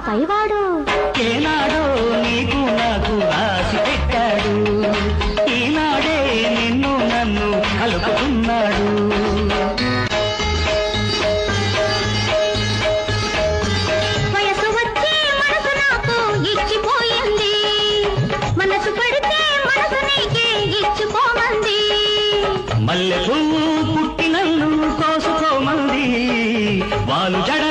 పైవాడు ఏనాడో నీకు నాకు రాసి పెట్టాడు, ఈనాడే నిన్ను నన్ను కలుపుతున్నాడు. వయసు వచ్చి మనసు నాకు ఇచ్చిపోయింది, మనసు పడితే మనసు నీకే ఇచ్చిపోమంది. మల్లె పువ్వు పుట్టి నన్ను కోసుకోమంది, వాలు జడ